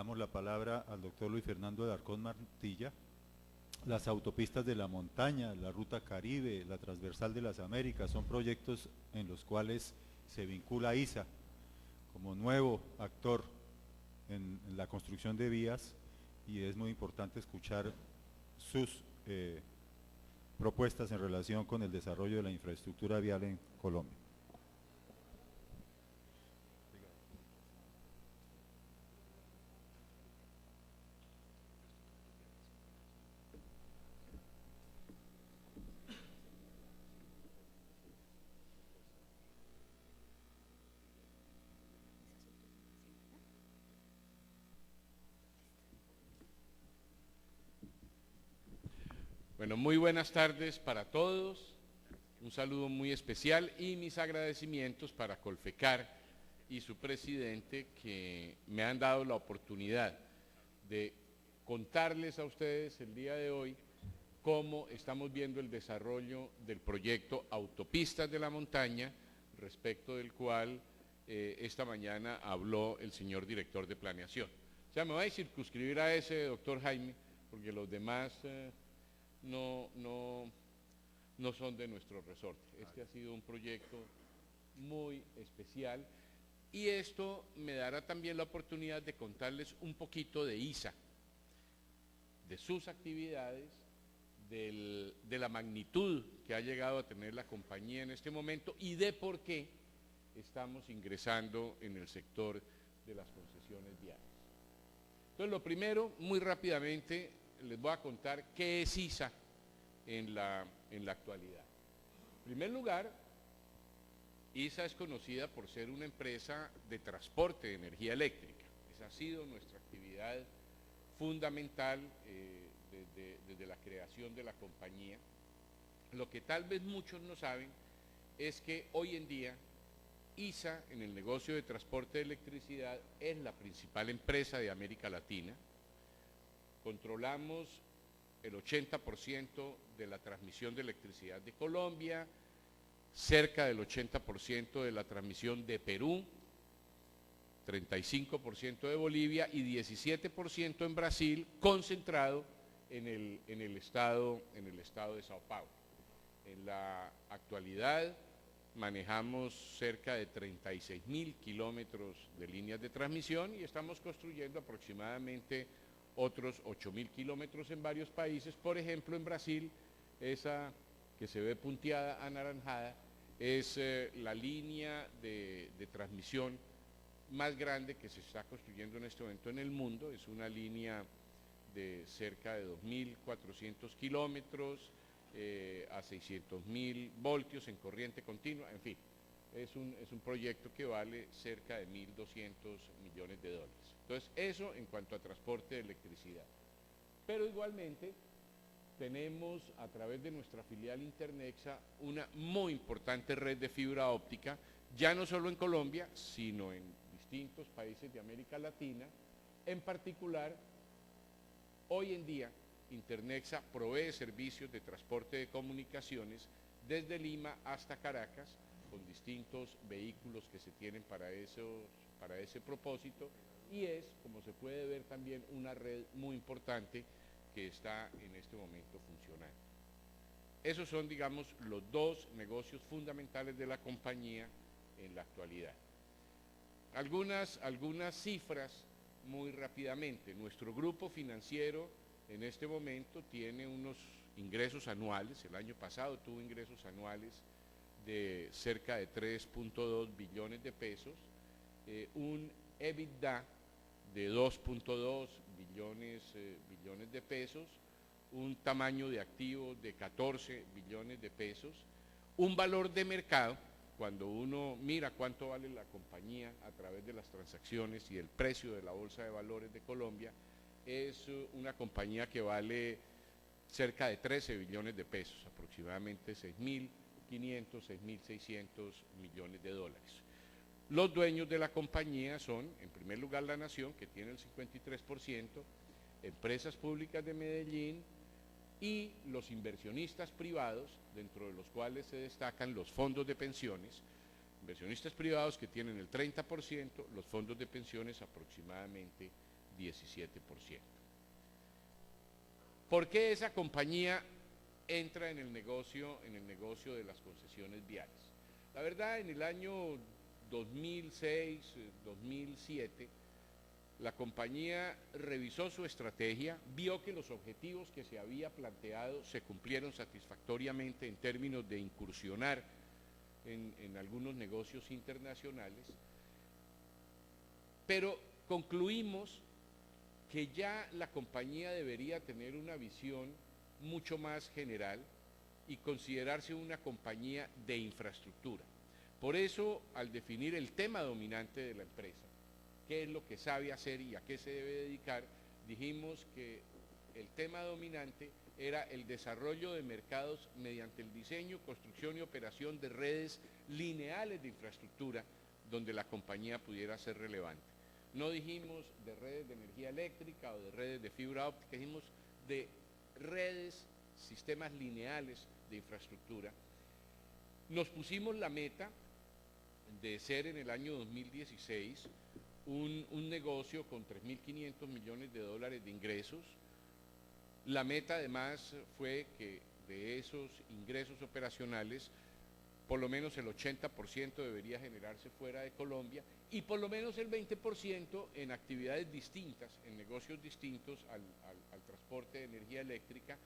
damos la palabra al doctor Luis Fernando Alarcón Mantilla. Las autopistas de la montaña, la Ruta Caribe, la Transversal de las Américas, son proyectos en los cuales se vincula ISA como nuevo actor en la construcción de vías, y es muy importante escuchar sus propuestas en relación con el desarrollo de la infraestructura vial en Colombia. Bueno, muy buenas tardes para todos, un saludo muy especial y mis agradecimientos para Colfecar y su presidente, que me han dado la oportunidad de contarles a ustedes el día de hoy cómo estamos viendo el desarrollo del proyecto Autopistas de la Montaña, respecto del cual esta mañana habló el señor director de planeación. O sea, me voy a circunscribir a ese, doctor Jaime, porque los demás no son de nuestro resorte. Este ha sido un proyecto muy especial y esto me dará también la oportunidad de contarles un poquito de ISA, de sus actividades, de la magnitud que ha llegado a tener la compañía en este momento y de por qué estamos ingresando en el sector de las concesiones viales. Entonces, lo primero, muy rápidamente, les voy a contar qué es ISA en la actualidad. En primer lugar, ISA es conocida por ser una empresa de transporte de energía eléctrica. Esa ha sido nuestra actividad fundamental desde la creación de la compañía. Lo que tal vez muchos no saben es que hoy en día ISA, en el negocio de transporte de electricidad, es la principal empresa de América Latina. Controlamos el 80% de la transmisión de electricidad de Colombia, cerca del 80% de la transmisión de Perú, 35% de Bolivia y 17% en Brasil, concentrado en el estado de Sao Paulo. En la actualidad manejamos cerca de 36.000 kilómetros de líneas de transmisión y estamos construyendo aproximadamente otros 8.000 kilómetros en varios países. Por ejemplo, en Brasil, esa que se ve punteada anaranjada es la línea de transmisión más grande que se está construyendo en este momento en el mundo. Es una línea de cerca de 2.400 kilómetros a 600.000 voltios en corriente continua. En fin, es un proyecto que vale cerca de 1.200 millones de dólares. Entonces, eso en cuanto a transporte de electricidad. Pero igualmente tenemos a través de nuestra filial Internexa una muy importante red de fibra óptica, ya no solo en Colombia, sino en distintos países de América Latina. En particular, hoy en día Internexa provee servicios de transporte de comunicaciones desde Lima hasta Caracas, con distintos vehículos que se tienen para ese propósito, y es, como se puede ver también, una red muy importante que está en este momento funcionando. Esos son, digamos, los dos negocios fundamentales de la compañía en la actualidad. Algunas cifras muy rápidamente. Nuestro grupo financiero en este momento tiene unos ingresos anuales, el año pasado tuvo ingresos anuales de cerca de 3.2 billones de pesos, un EBITDA de 2.2 billones de pesos, un tamaño de activos de 14 billones de pesos, un valor de mercado, cuando uno mira cuánto vale la compañía a través de las transacciones y el precio de la Bolsa de Valores de Colombia, es una compañía que vale cerca de 13 billones de pesos, aproximadamente 6.500, 6.600 millones de dólares. Los dueños de la compañía son, en primer lugar, la Nación, que tiene el 53%, Empresas Públicas de Medellín y los inversionistas privados, dentro de los cuales se destacan los fondos de pensiones, inversionistas privados que tienen el 30%, los fondos de pensiones aproximadamente 17%. ¿Por qué esa compañía entra en el negocio de las concesiones viales? La verdad, en el año 2006, 2007, la compañía revisó su estrategia, vio que los objetivos que se había planteado se cumplieron satisfactoriamente en términos de incursionar en algunos negocios internacionales, pero concluimos que ya la compañía debería tener una visión mucho más general y considerarse una compañía de infraestructura. Por eso, al definir el tema dominante de la empresa, qué es lo que sabe hacer y a qué se debe dedicar, dijimos que el tema dominante era el desarrollo de mercados mediante el diseño, construcción y operación de redes lineales de infraestructura donde la compañía pudiera ser relevante. No dijimos de redes de energía eléctrica o de redes de fibra óptica, dijimos de redes, sistemas lineales de infraestructura. Nos pusimos la meta de ser en el año 2016 un negocio con 3.500 millones de dólares de ingresos. La meta además fue que de esos ingresos operacionales, por lo menos el 80% debería generarse fuera de Colombia y por lo menos el 20% en actividades distintas, en negocios distintos al transporte de energía eléctrica,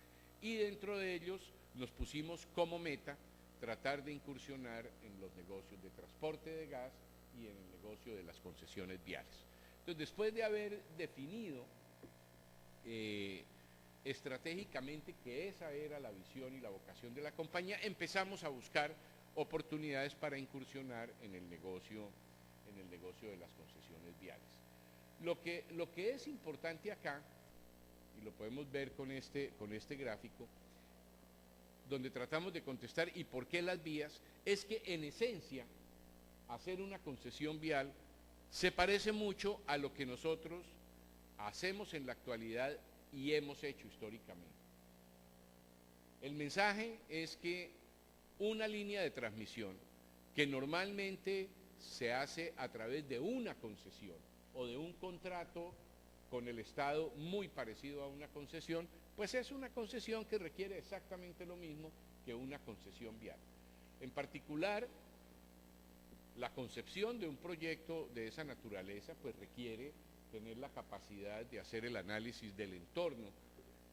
y dentro de ellos nos pusimos como meta tratar de incursionar en los negocios de transporte de gas y en el negocio de las concesiones viales. Entonces, después de haber definido estratégicamente que esa era la visión y la vocación de la compañía, empezamos a buscar oportunidades para incursionar en el negocio de las concesiones viales. Lo que es importante acá, y lo podemos ver con este gráfico, donde tratamos de contestar y por qué las vías, es que en esencia hacer una concesión vial se parece mucho a lo que nosotros hacemos en la actualidad y hemos hecho históricamente. El mensaje es que una línea de transmisión que normalmente se hace a través de una concesión o de un contrato con el Estado muy parecido a una concesión, pues es una concesión que requiere exactamente lo mismo que una concesión vial. En particular, la concepción de un proyecto de esa naturaleza pues requiere tener la capacidad de hacer el análisis del entorno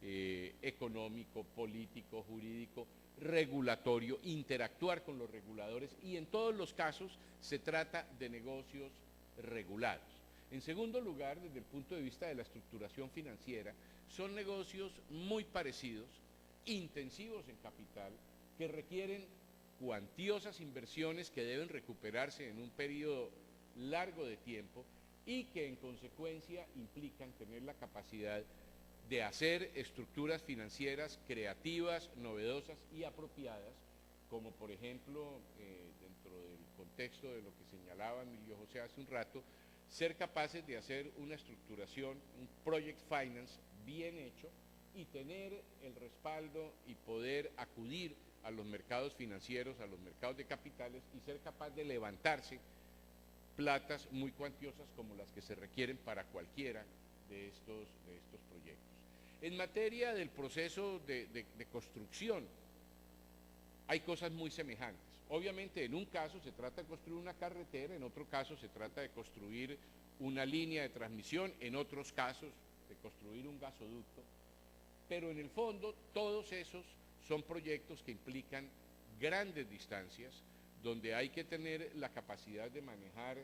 económico, político, jurídico, regulatorio, interactuar con los reguladores, y en todos los casos se trata de negocios regulados. En segundo lugar, desde el punto de vista de la estructuración financiera, son negocios muy parecidos, intensivos en capital, que requieren cuantiosas inversiones que deben recuperarse en un periodo largo de tiempo y que en consecuencia implican tener la capacidad de hacer estructuras financieras creativas, novedosas y apropiadas, como por ejemplo, dentro del contexto de lo que señalaba Emilio José hace un rato, ser capaces de hacer una estructuración, un project finance bien hecho y tener el respaldo y poder acudir a los mercados financieros, a los mercados de capitales y ser capaz de levantarse platas muy cuantiosas como las que se requieren para cualquiera de estos proyectos. En materia del proceso de construcción, hay cosas muy semejantes. Obviamente, en un caso se trata de construir una carretera, en otro caso se trata de construir una línea de transmisión, en otros casos de construir un gasoducto, pero en el fondo todos esos son proyectos que implican grandes distancias, donde hay que tener la capacidad de manejar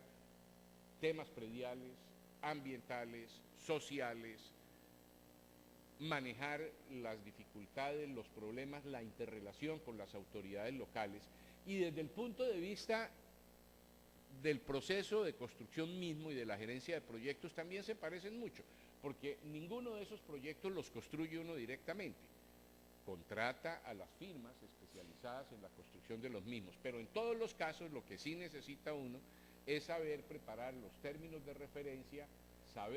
temas prediales, ambientales, sociales, manejar las dificultades, los problemas, la interrelación con las autoridades locales, y desde el punto de vista del proceso de construcción mismo y de la gerencia de proyectos también se parecen mucho, porque ninguno de esos proyectos los construye uno directamente, contrata a las firmas especializadas en la construcción de los mismos, pero en todos los casos lo que sí necesita uno es saber preparar los términos de referencia,